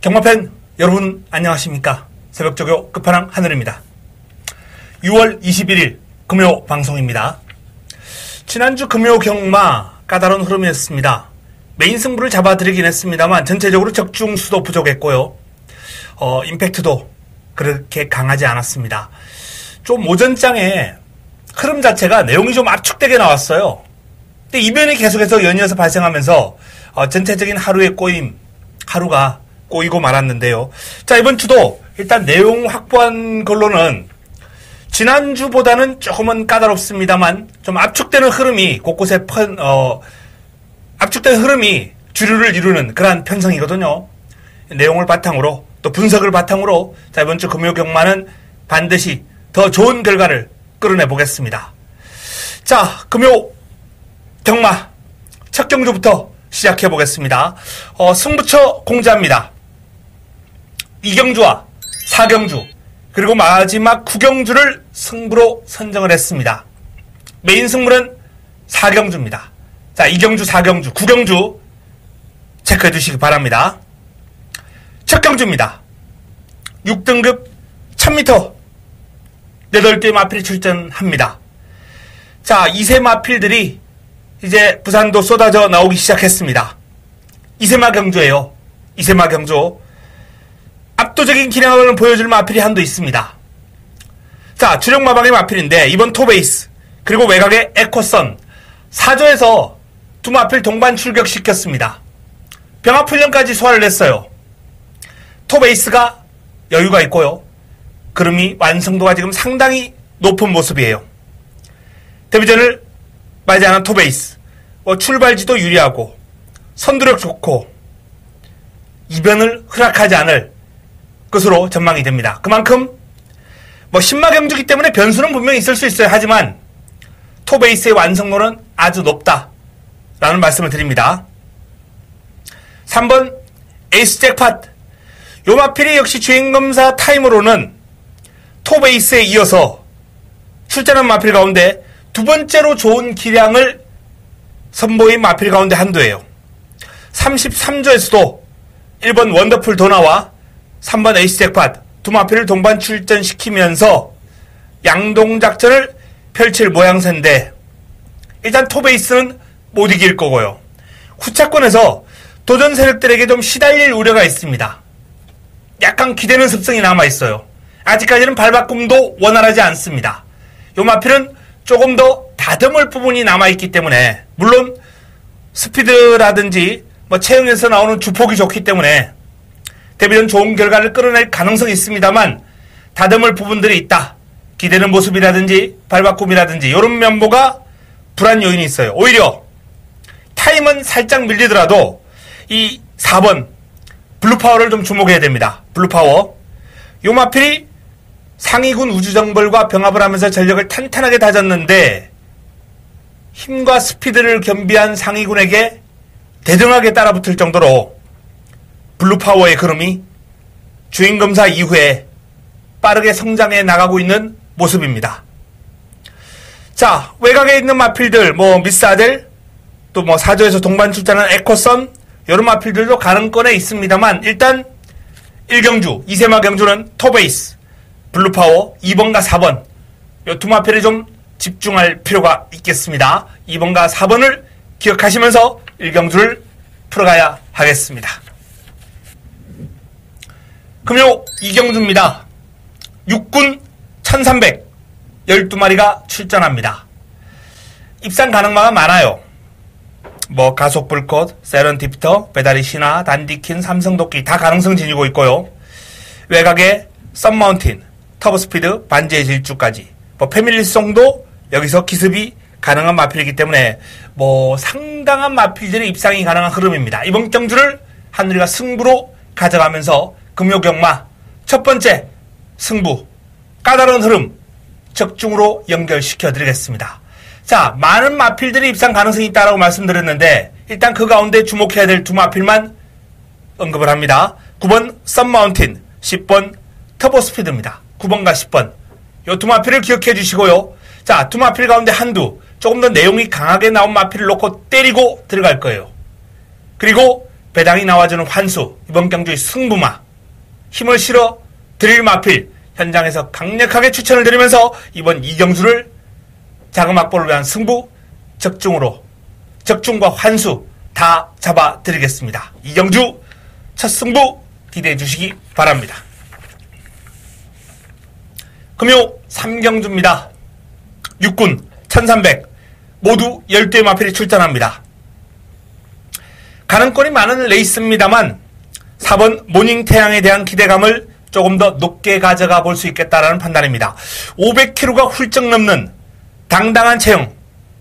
경마팬 여러분 안녕하십니까? 새벽조교 끝판왕 하늘입니다. 6월 21일 금요 방송입니다. 지난주 금요 경마 까다로운 흐름이었습니다. 메인 승부를 잡아드리긴 했습니다만 전체적으로 적중수도 부족했고요. 임팩트도 그렇게 강하지 않았습니다. 좀 오전장에 흐름 자체가 내용이 좀 압축되게 나왔어요. 근데 이변이 계속해서 연이어서 발생하면서 전체적인 하루의 꼬임, 하루가 꼬이고 말았는데요. 자, 이번 주도 일단 내용 확보한 걸로는 지난주보다는 조금은 까다롭습니다만 좀 압축되는 흐름이 곳곳에 압축된 흐름이 주류를 이루는 그러한 편성이거든요. 내용을 바탕으로 또 분석을 바탕으로 자, 이번 주 금요 경마는 반드시 더 좋은 결과를 끌어내 보겠습니다. 자, 금요 경마 첫 경주부터 시작해 보겠습니다. 승부처 공지합니다. 2경주와 4경주 그리고 마지막 9경주를 승부로 선정을 했습니다. 메인 승부는 4경주입니다. 자, 2경주, 4경주, 9경주 체크해 주시기 바랍니다. 첫 경주입니다. 6등급 1000m 8대 마필이 출전합니다. 자, 2세 마필들이 이제 부산도 쏟아져 나오기 시작했습니다. 2세마 경주예요. 2세마 경주. 압도적인 기량을 보여줄 마필이 한도 있습니다. 자, 주력 마방의 마필인데 이번 토베이스 그리고 외곽의 에코선 4조에서 두 마필 동반 출격시켰습니다. 병합훈련까지 소화를 했어요. 토베이스가 여유가 있고요. 그름이 완성도가 지금 상당히 높은 모습이에요. 데뷔전을 맞이하는 토베이스 출발지도 유리하고 선두력 좋고 이변을 허락하지 않을 것으로 전망이 됩니다. 그만큼 신마경주기 때문에 변수는 분명히 있을 수 있어요. 하지만 토베이스의 완성도는 아주 높다라는 말씀을 드립니다. 3번 에이스 잭팟 요 마필이 역시 주행검사 타임으로는 토베이스에 이어서 출전한 마필 가운데 두 번째로 좋은 기량을 선보인 마필 가운데 한두예요. 33조에서도 1번 원더풀 도나와 3번 에이스 잭팟 두 마필을 동반 출전시키면서 양동작전을 펼칠 모양새인데 일단 토베이스는 못 이길 거고요. 후차권에서 도전 세력들에게 좀 시달릴 우려가 있습니다. 약간 기대는 습성이 남아있어요. 아직까지는 발바꿈도 원활하지 않습니다. 요 마필은 조금 더 다듬을 부분이 남아있기 때문에 물론 스피드라든지 체형에서 나오는 주폭이 좋기 때문에 데뷔전 좋은 결과를 끌어낼 가능성이 있습니다만 다듬을 부분들이 있다. 기대는 모습이라든지 발바꿈이라든지 이런 면모가 불안 요인이 있어요. 오히려 타임은 살짝 밀리더라도 이 4번 블루파워를 좀 주목해야 됩니다. 블루파워 요 마필이 상위군 우주정벌과 병합을 하면서 전력을 탄탄하게 다졌는데 힘과 스피드를 겸비한 상위군에게 대등하게 따라붙을 정도로 블루파워의 그름이 주행검사 이후에 빠르게 성장해 나가고 있는 모습입니다. 자, 외곽에 있는 마필들 미스아델 또 4조에서 동반 출전한 에코선 이런 마필들도 가능권에 있습니다만 일단 1경주 2세마 경주는 토베이스 블루파워 2번과 4번 이 두 마필에 좀 집중할 필요가 있겠습니다. 2번과 4번을 기억하시면서 1경주를 풀어가야 하겠습니다. 금요 2경주입니다. 6군 1300 12마리가 출전합니다. 입상 가능마가 많아요. 가속불꽃, 세런티피터, 배다리 신화, 단디킨, 삼성도끼 다 가능성 지니고 있고요. 외곽에 썬마운틴, 터보스피드, 반지의 질주까지 패밀리송도 여기서 기습이 가능한 마필이기 때문에 상당한 마필들의 입상이 가능한 흐름입니다. 이번 경주를 하늘이가 승부로 가져가면서 금요경마 첫 번째 승부 까다로운 흐름 적중으로 연결시켜 드리겠습니다. 자, 많은 마필들이 입상 가능성이 있다라고 말씀드렸는데 일단 그 가운데 주목해야 될 두 마필만 언급을 합니다. 9번 썬마운틴, 10번 터보스피드입니다. 9번과 10번. 요 두 마필을 기억해 주시고요. 자, 두 마필 가운데 한두 조금 더 내용이 강하게 나온 마필을 놓고 때리고 들어갈 거예요. 그리고 배당이 나와주는 환수, 이번 경주의 승부마, 힘을 실어 드릴 마필 현장에서 강력하게 추천을 드리면서 이번 이경주를 자금 확보를 위한 승부 적중과 환수 다 잡아드리겠습니다. 이경주 첫 승부 기대해 주시기 바랍니다. 금요 3경주입니다. 6군 1300 모두 12의 마필이 출전합니다. 가능권이 많은 레이스입니다만 4번 모닝태양에 대한 기대감을 조금 더 높게 가져가 볼 수 있겠다라는 판단입니다. 500km가 훌쩍 넘는 당당한 체형,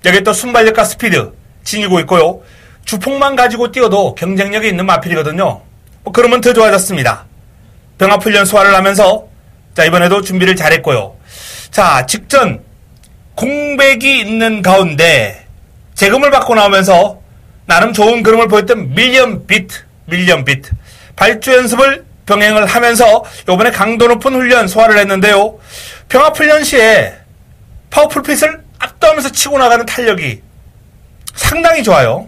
여기에 또 순발력과 스피드 지니고 있고요. 주폭만 가지고 뛰어도 경쟁력이 있는 마필이거든요. 그러면 더 좋아졌습니다. 병합훈련 소화를 하면서 자, 이번에도 준비를 잘했고요. 자, 직전 공백이 있는 가운데 재금을 받고 나오면서 나름 좋은 그림을 보였던 밀리언 비트 발주 연습을 병행을 하면서 이번에 강도 높은 훈련 소화를 했는데요. 병합훈련 시에 파워풀핏을 압도하면서 치고 나가는 탄력이 상당히 좋아요.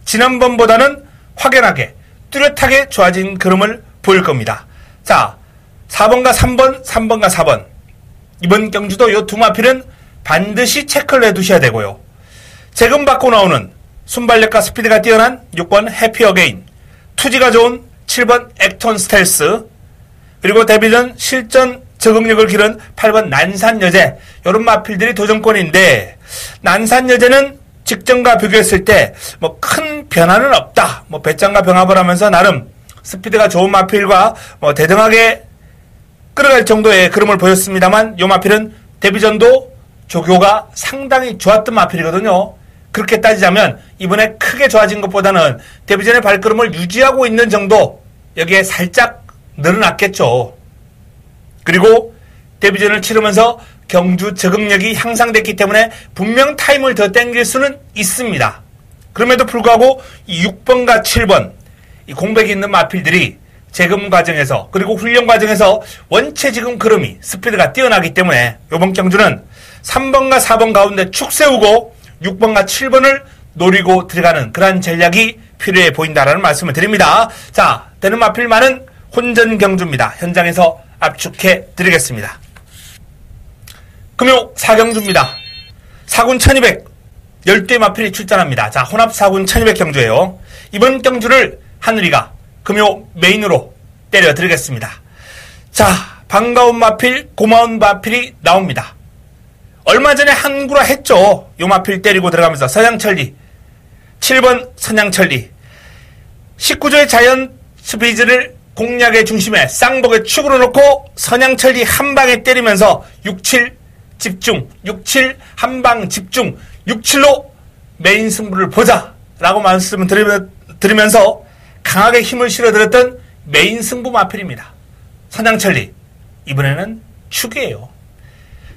지난번보다는 확연하게 뚜렷하게 좋아진 그림을 보일 겁니다. 자, 4번과 3번과 4번. 이번 경주도 이 두 마필은 반드시 체크를 해두셔야 되고요. 재금 받고 나오는 순발력과 스피드가 뛰어난 6번 해피 어게인, 투지가 좋은 7번 액톤 스텔스, 그리고 데뷔전 실전 적응력을 기른 8번 난산여제, 이런 마필들이 도전권인데 난산여제는 직전과 비교했을 때 뭐 큰 변화는 없다. 뭐 배짱과 병합을 하면서 나름 스피드가 좋은 마필과 뭐 대등하게 끌어갈 정도의 그림을 보였습니다만 이 마필은 데뷔전도 조교가 상당히 좋았던 마필이거든요. 그렇게 따지자면 이번에 크게 좋아진 것보다는 데뷔전의 발걸음을 유지하고 있는 정도, 여기에 살짝 늘어났겠죠. 그리고 데뷔전을 치르면서 경주 적응력이 향상됐기 때문에 분명 타임을 더 땡길 수는 있습니다. 그럼에도 불구하고 이 6번과 7번 이 공백이 있는 마필들이 재금 과정에서 그리고 훈련 과정에서 원체 지금 그름이 스피드가 뛰어나기 때문에 이번 경주는 3번과 4번 가운데 축 세우고 6번과 7번을 노리고 들어가는 그러한 전략이 필요해 보인다라는 말씀을 드립니다. 자, 되는 마필 많은 혼전 경주입니다. 현장에서 압축해 드리겠습니다. 금요 4경주입니다. 4군 1200 12의 마필이 출전합니다. 자, 혼합 4군 1200 경주예요. 이번 경주를 하늘이가 금요 메인으로 때려드리겠습니다. 자, 반가운 마필, 고마운 마필이 나옵니다. 얼마 전에 한구라 했죠. 요 마필 때리고 들어가면서 서양천리, 7번 선양천리, 19조의 자이언트 비즈를 공략의 중심에 쌍복의 축으로 놓고 선양천리 한 방에 때리면서 6-7 집중, 6-7 한방 집중, 6-7로 메인 승부를 보자 라고 말씀을 드리면서 강하게 힘을 실어드렸던 메인 승부 마필입니다. 선양천리, 이번에는 축이에요.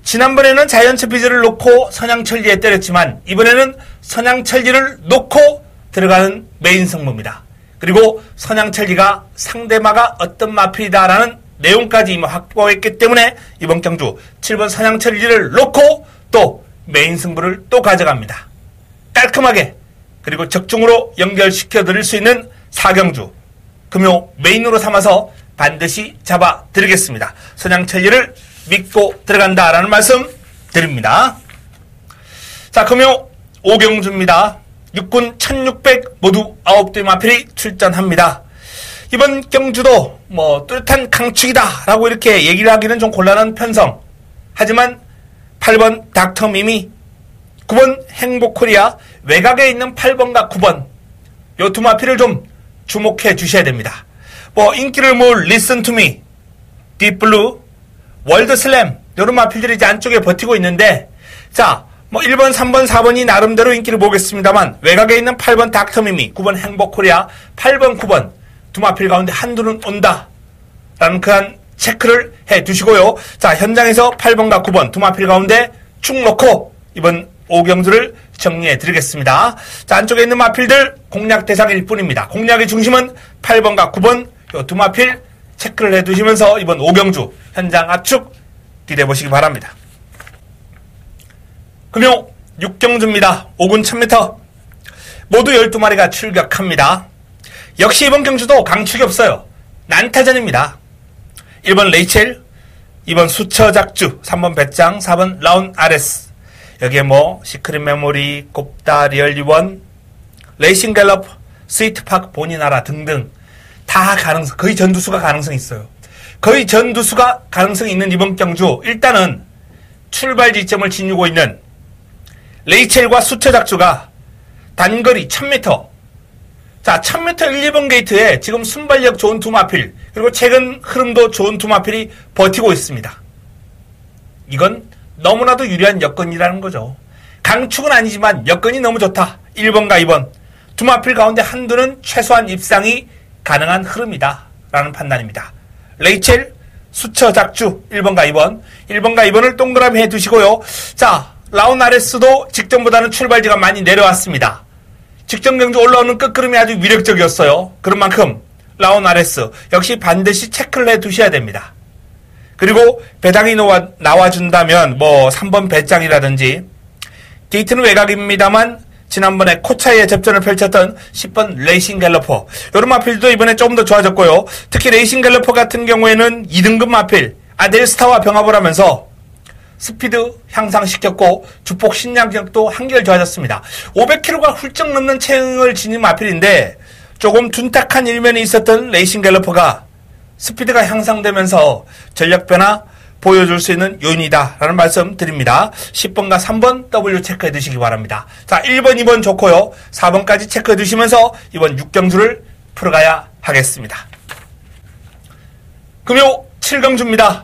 지난번에는 자이언트 비즈를 놓고 선양천리에 때렸지만 이번에는 선양천리를 놓고 들어가는 메인 승부입니다. 그리고 선양천리가 상대마가 어떤 마필이다라는 내용까지 이미 확보했기 때문에 이번 경주 7번 선양천리를 놓고 또 메인 승부를 또 가져갑니다. 깔끔하게 그리고 적중으로 연결시켜 드릴 수 있는 4경주 금요 메인으로 삼아서 반드시 잡아드리겠습니다. 선양천리를 믿고 들어간다라는 말씀 드립니다. 자, 금요 5경주입니다. 6군 1600 모두 9대 마필이 출전합니다. 이번 경주도 뭐 뚜렷한 강축이다 라고 이렇게 얘기를 하기는 좀 곤란한 편성. 하지만 8번 닥터미미, 9번 행복코리아, 외곽에 있는 8번과 9번 요 두 마필을 좀 주목해 주셔야 됩니다. 뭐 인기를 모을 리슨 투미, 딥블루, 월드슬램 이런 마필들이 이제 안쪽에 버티고 있는데 자, 뭐 1번, 3번, 4번이 나름대로 인기를 보겠습니다만 외곽에 있는 8번 닥터미미, 9번 행복코리아, 8번, 9번 두 마필 가운데 한두는 온다 라는 그한 체크를 해 두시고요. 자, 현장에서 8번과 9번 두 마필 가운데 축 놓고 이번 5경주를 정리해 드리겠습니다. 자, 안쪽에 있는 마필들 공략 대상일 뿐입니다. 공략의 중심은 8번과 9번 요 두 마필 체크를 해 두시면서 이번 5경주 현장 압축 기대해 보시기 바랍니다. 금요 6경주입니다. 5군 1000m 모두 12마리가 출격합니다. 역시 이번 경주도 강축이 없어요. 난타전입니다. 1번 레이첼, 2번 수처작주, 3번 배짱, 4번 라운 아레스. 여기에 뭐 시크릿 메모리, 곱다, 리얼리원, 레이싱 갤럽, 스위트팍, 본인나라 등등 다 가능성, 거의 전두수가 가능성이 있어요. 거의 전두수가 가능성이 있는 이번 경주 일단은 출발 지점을 지니고 있는 레이첼과 수처작주가 단거리 1000m 자 1000m 1, 2번 게이트에 지금 순발력 좋은 두 마필 그리고 최근 흐름도 좋은 두 마필이 버티고 있습니다. 이건 너무나도 유리한 여건이라는 거죠. 강축은 아니지만 여건이 너무 좋다. 1번과 2번 두 마필 가운데 한두는 최소한 입상이 가능한 흐름이다 라는 판단입니다. 레이첼, 수처작주 1번과 2번 1번과 2번을 동그라미 해두시고요. 자 라운 아레스도 직전보다는 출발지가 많이 내려왔습니다. 직전 경주 올라오는 끝걸음이 아주 위력적이었어요. 그런 만큼 라운 아레스 역시 반드시 체크를 해 두셔야 됩니다. 그리고 배당이 나와준다면 뭐 3번 배짱이라든지 게이트는 외곽입니다만 지난번에 코차이의 접전을 펼쳤던 10번 레이싱 갤러퍼 이런 마필도 이번에 조금 더 좋아졌고요. 특히 레이싱 갤러퍼 같은 경우에는 2등급 마필 아델스타와 병합을 하면서 스피드 향상시켰고 주폭 신량력도 한결 좋아졌습니다. 500km가 훌쩍 넘는 체형을 지닌 마필인데 조금 둔탁한 일면이 있었던 레이싱 갤러퍼가 스피드가 향상되면서 전력 변화 보여줄 수 있는 요인이다 라는 말씀 드립니다. 10번과 3번 W 체크해 두시기 바랍니다. 자 1번 2번 좋고요. 4번까지 체크해 두시면서 이번 6경주를 풀어가야 하겠습니다. 금요 7경주입니다.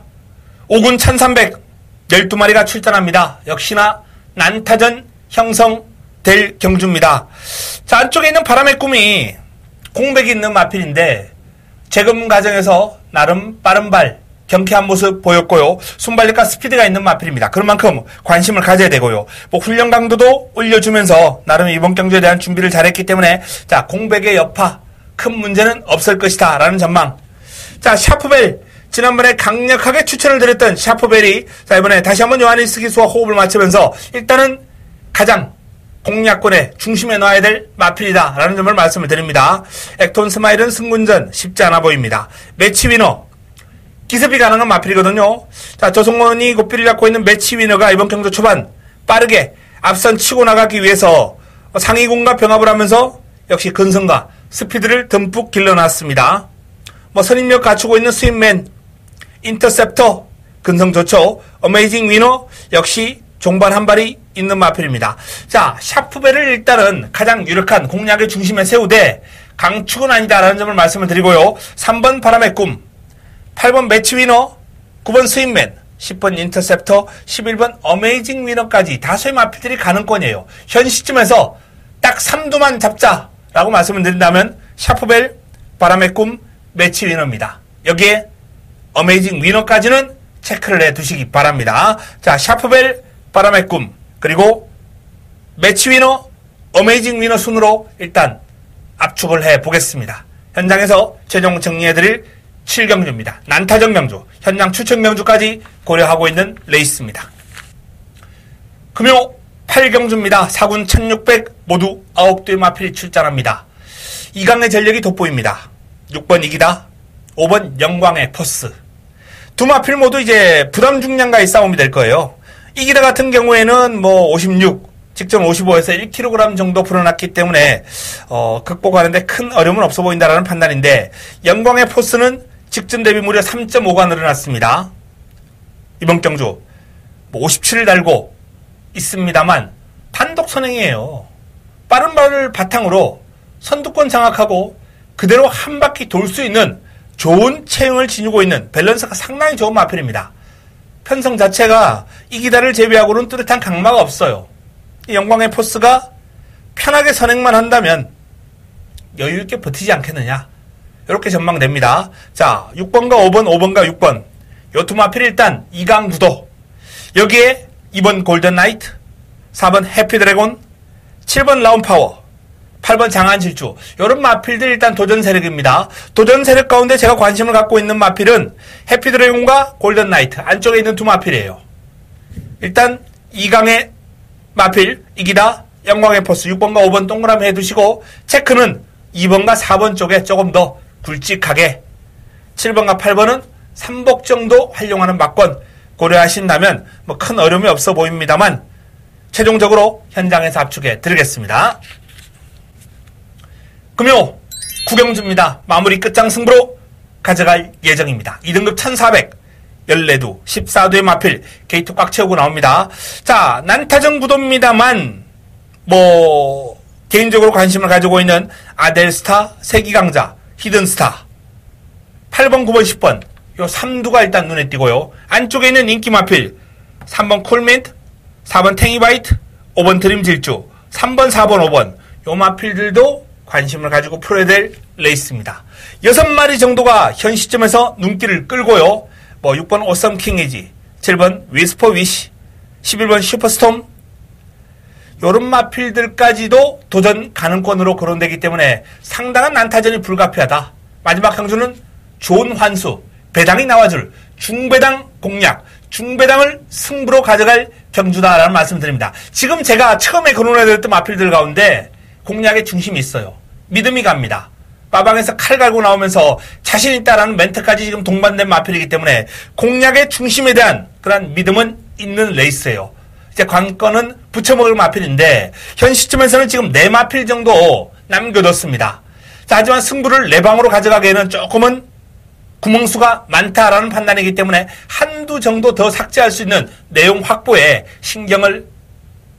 5군 1300 12마리가 출전합니다. 역시나 난타전 형성될 경주입니다. 자, 안쪽에 있는 바람의 꿈이 공백이 있는 마필인데 재검 과정에서 나름 빠른 발, 경쾌한 모습 보였고요. 순발력과 스피드가 있는 마필입니다. 그런 만큼 관심을 가져야 되고요. 뭐 훈련 강도도 올려주면서 나름 이번 경주에 대한 준비를 잘했기 때문에 자, 공백의 여파 큰 문제는 없을 것이다 라는 전망. 자, 샤프벨 지난번에 강력하게 추천을 드렸던 샤프벨이 자 이번에 다시 한번 요하니스 기수와 호흡을 맞추면서 일단은 가장 공략권의 중심에 놔야 될 마필이다 라는 점을 말씀을 드립니다. 액톤 스마일은 승군전 쉽지 않아 보입니다. 매치 위너 기습이 가능한 마필이거든요. 자 조성원이 고삐를 잡고 있는 매치 위너가 이번 경주 초반 빠르게 앞선 치고 나가기 위해서 상위군과 병합을 하면서 역시 근성과 스피드를 듬뿍 길러놨습니다. 뭐 선임력 갖추고 있는 스윗맨 인터셉터 근성 좋죠. 어메이징 위너 역시 종반 한 발이 있는 마필입니다. 자 샤프벨을 일단은 가장 유력한 공략의 중심에 세우되 강축은 아니다라는 점을 말씀을 드리고요. 3번 바람의 꿈 8번 매치 위너 9번 스윗맨 10번 인터셉터 11번 어메이징 위너까지 다수의 마필들이 가능권이에요. 현 시점에서 딱 3두만 잡자라고 말씀을 드린다면 샤프벨 바람의 꿈 매치 위너입니다. 여기에 어메이징 위너까지는 체크를 해 두시기 바랍니다. 자, 샤프벨, 바람의 꿈, 그리고 매치 위너, 어메이징 위너 순으로 일단 압축을 해 보겠습니다. 현장에서 최종 정리해 드릴 7경주입니다. 난타전 경주, 현장 추천 경주까지 고려하고 있는 레이스입니다. 금요 8경주입니다. 4군 1600 모두 9대의 마필이 출전합니다. 2강의 전력이 돋보입니다. 6번 이기다, 5번 영광의 포스. 두 마필 모두 이제 부담 중량과의 싸움이 될 거예요. 이기다 같은 경우에는 뭐 56, 직전 55에서 1kg 정도 불어났기 때문에 극복하는데 큰 어려움은 없어 보인다라는 판단인데 영광의 포스는 직전 대비 무려 3.5가 늘어났습니다. 이번 경주 뭐 57을 달고 있습니다만 단독 선행이에요. 빠른 발을 바탕으로 선두권 장악하고 그대로 한 바퀴 돌 수 있는 좋은 체형을 지니고 있는 밸런스가 상당히 좋은 마필입니다. 편성 자체가 이기다를 제외하고는 뚜렷한 강마가 없어요. 영광의 포스가 편하게 선행만 한다면 여유있게 버티지 않겠느냐 이렇게 전망됩니다. 자 6번과 5번 5번과 6번 요 두 마필 일단 2강 구도 여기에 2번 골든 나이트 4번 해피드래곤, 7번 라운파워, 8번 장안질주. 이런 마필들 일단 도전 세력입니다. 도전 세력 가운데 제가 관심을 갖고 있는 마필은 해피드래곤과 골든나이트 안쪽에 있는 두 마필이에요. 일단 2강의 마필 이기다 영광의 포스 6번과 5번 동그라미 해두시고 체크는 2번과 4번 쪽에 조금 더 굵직하게 7번과 8번은 3복 정도 활용하는 막권 고려하신다면 뭐 큰 어려움이 없어 보입니다만 최종적으로 현장에서 압축해 드리겠습니다. 금요 구경주입니다. 마무리 끝장 승부로 가져갈 예정입니다. 2등급 1400 14두 14두의 마필 게이트 꽉 채우고 나옵니다. 자, 난타전 구도입니다만 뭐 개인적으로 관심을 가지고 있는 아델스타, 세기강자, 히든스타 8번, 9번, 10번 요 3두가 일단 눈에 띄고요. 안쪽에 있는 인기 마필 3번 쿨민트, 4번 탱이바이트, 5번 드림질주, 3번, 4번, 5번 요 마필들도 관심을 가지고 풀어야 될 레이스입니다. 6마리 정도가 현 시점에서 눈길을 끌고요. 뭐 6번 오썸 킹이지, 7번 위스퍼 위시, 11번 슈퍼스톰 요런 마필들까지도 도전 가능권으로 거론되기 때문에 상당한 난타전이 불가피하다. 마지막 강주는 좋은 환수, 배당이 나와줄 중배당 공략, 중배당을 승부로 가져갈 경주다라는 말씀을 드립니다. 지금 제가 처음에 거론해드렸던 마필들 가운데 공략의 중심이 있어요. 믿음이 갑니다. 빠방에서 칼 갈고 나오면서 자신 있다라는 멘트까지 지금 동반된 마필이기 때문에 공략의 중심에 대한 그런 믿음은 있는 레이스예요. 이제 관건은 붙여먹을 마필인데 현 시점에서는 지금 4마필 정도 남겨뒀습니다. 자, 하지만 승부를 4방으로 가져가기에는 조금은 구멍수가 많다라는 판단이기 때문에 한두 정도 더 삭제할 수 있는 내용 확보에 신경을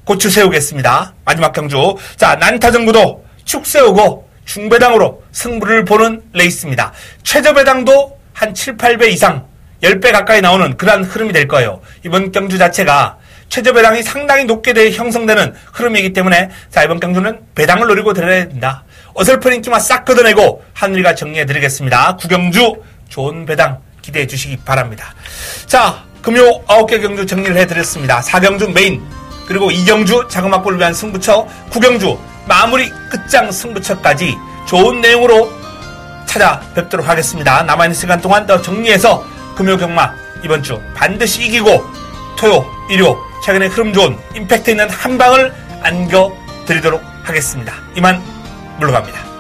고추 세우겠습니다. 마지막 경주. 자, 난타전 구도 축 세우고 중배당으로 승부를 보는 레이스입니다. 최저배당도 한 7, 8배 이상 10배 가까이 나오는 그러한 흐름이 될 거예요. 이번 경주 자체가 최저배당이 상당히 높게 형성되는 흐름이기 때문에 자, 이번 경주는 배당을 노리고 들어야 된다. 어설픈 인기만 싹 걷어내고 하늘이가 정리해드리겠습니다. 구경주 좋은 배당 기대해 주시기 바랍니다. 자, 금요 9개 경주 정리를 해드렸습니다. 4경주 메인 그리고 2경주 자그마골을 위한 승부처, 9경주 마무리 끝장 승부처까지 좋은 내용으로 찾아뵙도록 하겠습니다. 남아있는 시간 동안 더 정리해서 금요 경마 이번 주 반드시 이기고 토요, 일요 최근에 흐름 좋은 임팩트 있는 한 방을 안겨드리도록 하겠습니다. 이만 물러갑니다.